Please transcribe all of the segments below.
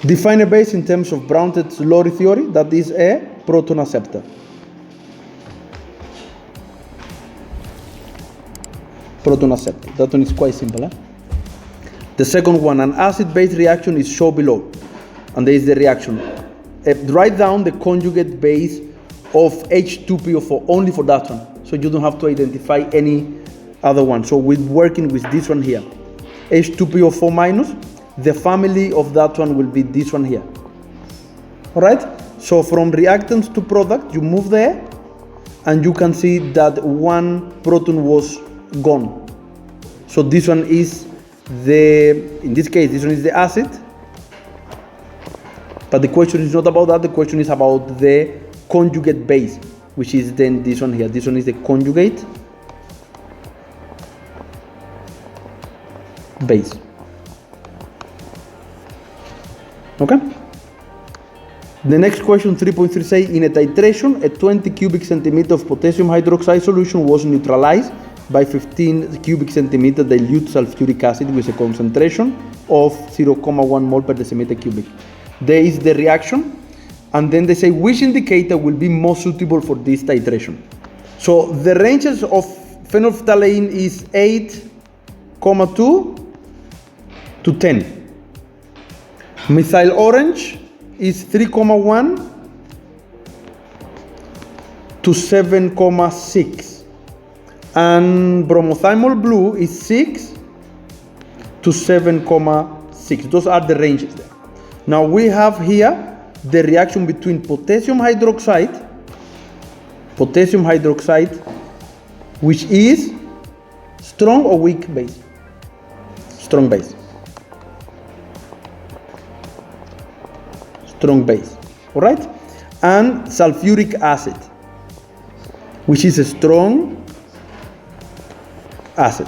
Define a base in terms of Brønsted-Lowry theory. That is a proton acceptor. Proton acceptor. That one is quite simple. The second one, an acid-base reaction is shown below. And there is the reaction. Write down the conjugate base of H2PO4 only for that one. So you don't have to identify any other one. So we're working with this one here. H2PO4 minus. The family of that one will be this one here. Alright? So from reactants to product, you move there, and you can see that one proton was gone. So this one is in this case, this one is the acid. But the question is not about that, the question is about the conjugate base, which is then this one here. This one is the conjugate base. Okay? The next question, 3.3, say in a titration, a 20 cubic centimeter of potassium hydroxide solution was neutralized by 15 cubic centimeter dilute sulfuric acid with a concentration of 0.1 mole per decimeter cubic. There is the reaction, and then they say which indicator will be most suitable for this titration. So the ranges of phenolphthalein is 8.2 to 10. Methyl orange is 3.1 to 7.6. And bromothymol blue is 6 to 7.6. Those are the ranges there. Now we have here the reaction between potassium hydroxide, which is strong or weak base? Strong base. Strong base. All right? And sulfuric acid, which is a strong acid.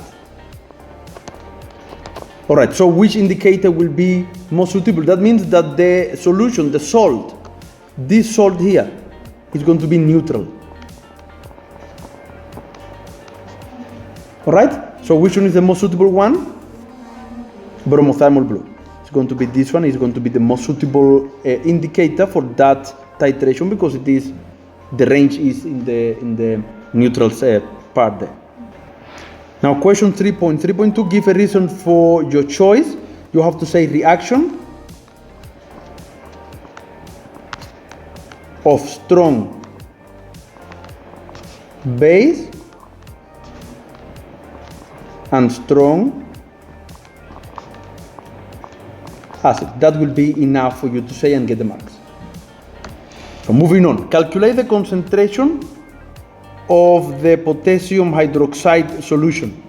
All right, so which indicator will be most suitable? That means that the solution, the salt, this salt here is going to be neutral. All right, so which one is the most suitable one? Bromothymol blue. It's going to be this one. It's going to be the most suitable indicator for that titration because it is the range is in the neutral part there. Now question 3.2, give a reason for your choice. You have to say reaction of strong base and strong acid. That will be enough for you to say and get the marks. So moving on, calculate the concentration of the potassium hydroxide solution.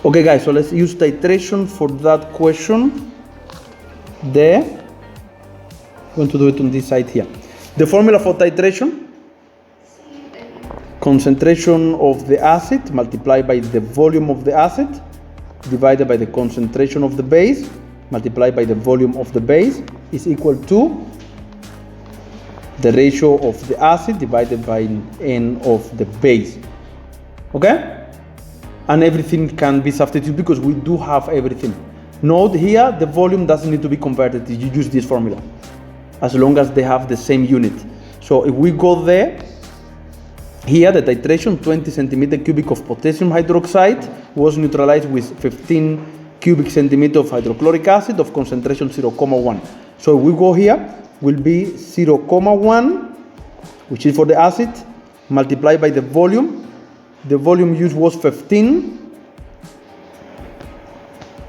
Okay guys, so let's use titration for that question there. I'm going to do it on this side here. The formula for titration: concentration of the acid multiplied by the volume of the acid divided by the concentration of the base multiplied by the volume of the base is equal to the ratio of the acid divided by n of the base. Okay? And everything can be substituted because we do have everything. Note here, the volume doesn't need to be converted. You use this formula as long as they have the same unit. So if we go there, here the titration 20 centimeter cubic of potassium hydroxide was neutralized with 15 cubic centimeter of hydrochloric acid of concentration 0.1. So if we go here, will be 0.1, which is for the acid, multiplied by the volume. The volume used was 15,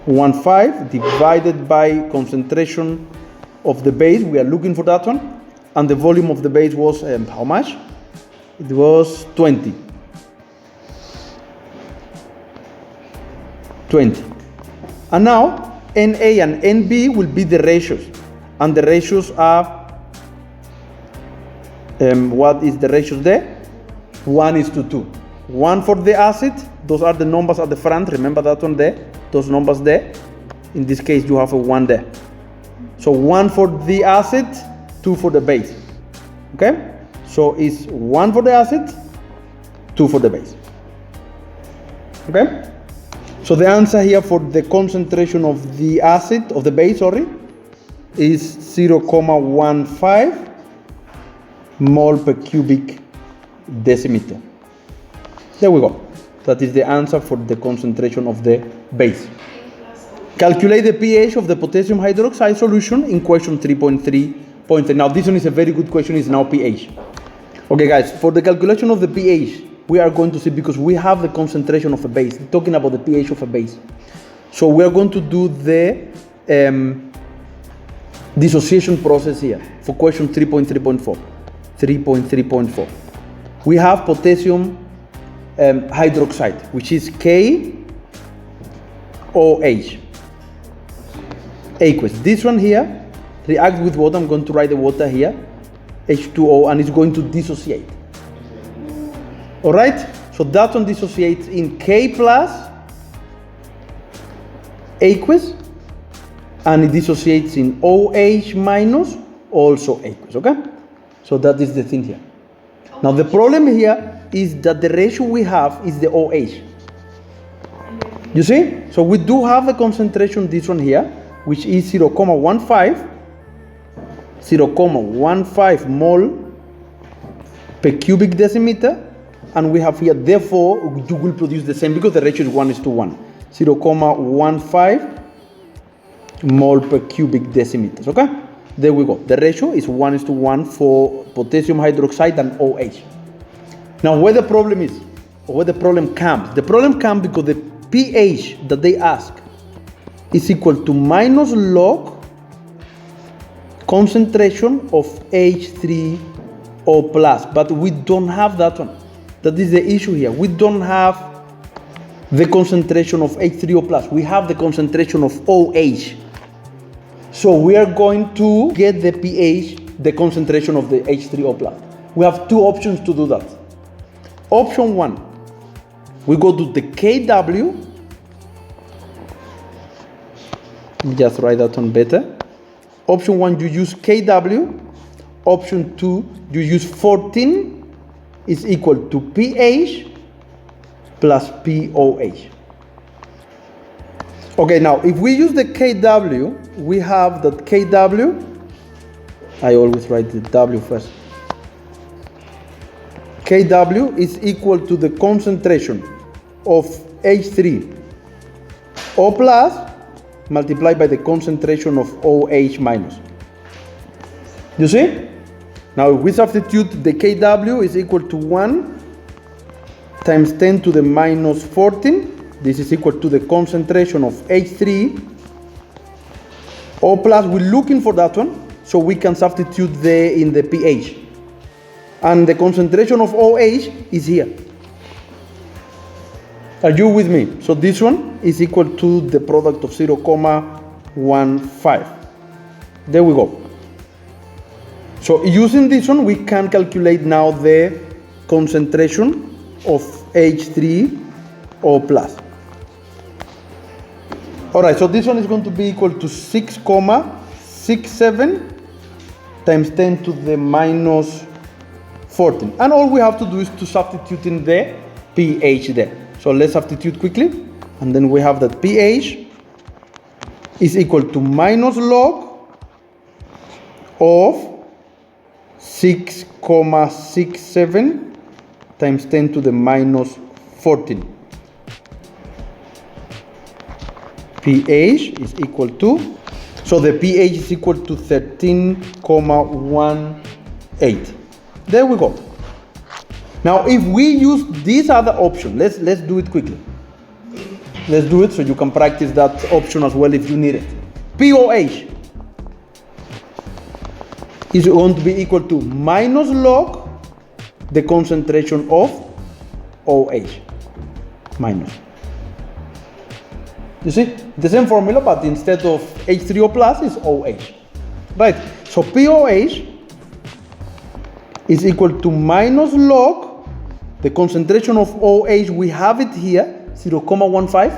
1.5, divided by concentration of the base. We are looking for that one. And the volume of the base was how much? It was 20. 20. And now, NA and NB will be the ratios. And the ratios are, what is the ratios there? 1:2. 1 for the acid, those are the numbers at the front, remember that one there, those numbers there. In this case, you have a 1 there. So 1 for the acid, 2 for the base. Okay? So it's 1 for the acid, 2 for the base. Okay? So the answer here for the concentration of the acid, of the base, sorry, is 0.15 mole per cubic decimeter. There we go. That is the answer for the concentration of the base. Calculate the pH of the potassium hydroxide solution in question 3.3. Now this one is a very good question, is now pH. Okay guys, for the calculation of the pH, we are going to see, because we have the concentration of a base, talking about the pH of a base. So we are going to do the dissociation process here for question 3.3.4. 3.3.4. We have potassium hydroxide, which is KOH, aqueous. This one here reacts with water. I'm going to write the water here, H2O, and it's going to dissociate. All right, so that one dissociates in K plus, aqueous, and it dissociates in OH minus, also aqueous. Okay, so that is the thing here. Now the problem here is that the ratio we have is the OH. You see? So we do have a concentration, this one here, which is 0.15 mole per cubic decimeter, and we have here, therefore, you will produce the same, because the ratio is 1:1. 0.15 mole per cubic decimeters. Okay? There we go. The ratio is 1:1 for potassium hydroxide and OH. Now, where the problem is, or where the problem comes because the pH that they ask is equal to minus log concentration of H3O plus, but we don't have that one. That is the issue here. We don't have the concentration of H3O plus. We have the concentration of OH. So we are going to get the pH, the concentration of the H3O plus. We have two options to do that. Option 1, we go to the KW. Just write that one better. Option 1, you use KW. Option 2, you use 14 is equal to pH plus POH. Okay, now if we use the KW, we have that KW, I always write the W first. KW is equal to the concentration of H3O plus multiplied by the concentration of OH minus. You see? Now if we substitute, the KW is equal to 1 times 10 to the minus 14. This is equal to the concentration of H3O plus. We're looking for that one, so we can substitute there in the pH. And the concentration of OH is here. Are you with me? So this one is equal to the product of 0.15. There we go. So using this one, we can calculate now the concentration of H3O plus. All right, so this one is going to be equal to 6.67 times 10 to the minus 14. And all we have to do is to substitute in the pH there. So let's substitute quickly. And then we have that pH is equal to minus log of 6.67 times 10 to the minus 14. pH is equal to, so the pH is equal to 13.18. There we go. Now if we use this other option, let's do it quickly. Let's do it so you can practice that option as well if you need it. POH is going to be equal to minus log the concentration of OH minus. You see, the same formula, but instead of H3O plus is OH. Right, so POH is equal to minus log the concentration of OH. We have it here, 0.15.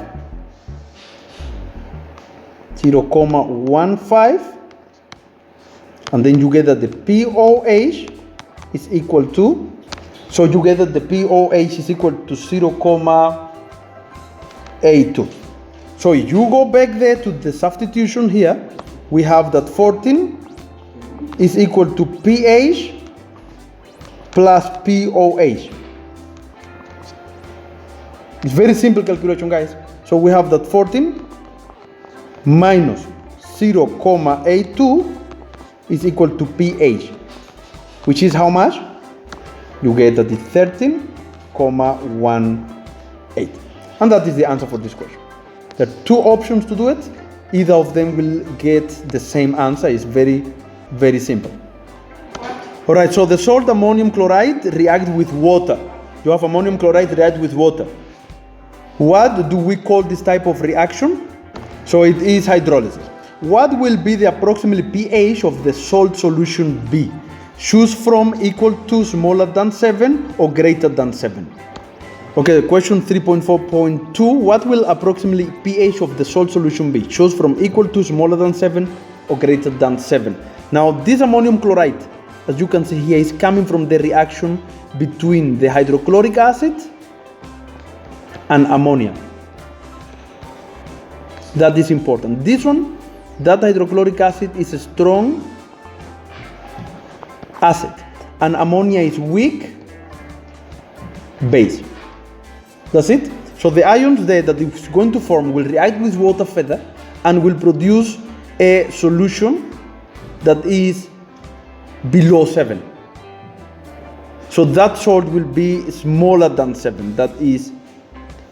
0.15. And then you get that the POH is equal to, so you get that the POH is equal to 0.82. So if you go back there to the substitution here, we have that 14 is equal to pH plus POH. It's very simple calculation, guys. So we have that 14 minus 0.82 is equal to pH, which is how much? You get that it's 13.18. And that is the answer for this question. There are two options to do it. Either of them will get the same answer. It's very, very simple. All right, so the salt ammonium chloride reacts with water. You have ammonium chloride react with water. What do we call this type of reaction? So it is hydrolysis. What will be the approximate pH of the salt solution be? Choose from equal to smaller than 7 or greater than 7. Okay, question 3.4.2. What will approximately pH of the salt solution be? Choose from equal to smaller than 7 or greater than 7. Now this ammonium chloride, as you can see here, is coming from the reaction between the hydrochloric acid and ammonia. That is important. This one, that hydrochloric acid is a strong acid and ammonia is weak base. That's it. So the ions there that it's going to form will react with water further and will produce a solution that is below 7. So that salt will be smaller than 7. That is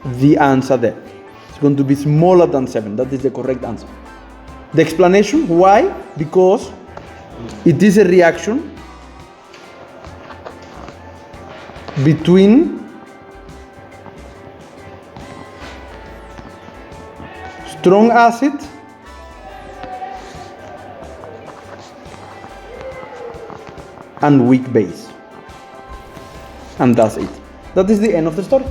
the answer there. It's going to be smaller than 7. That is the correct answer. The explanation why? Because it is a reaction between strong acid and weak base. And that's it. That is the end of the story.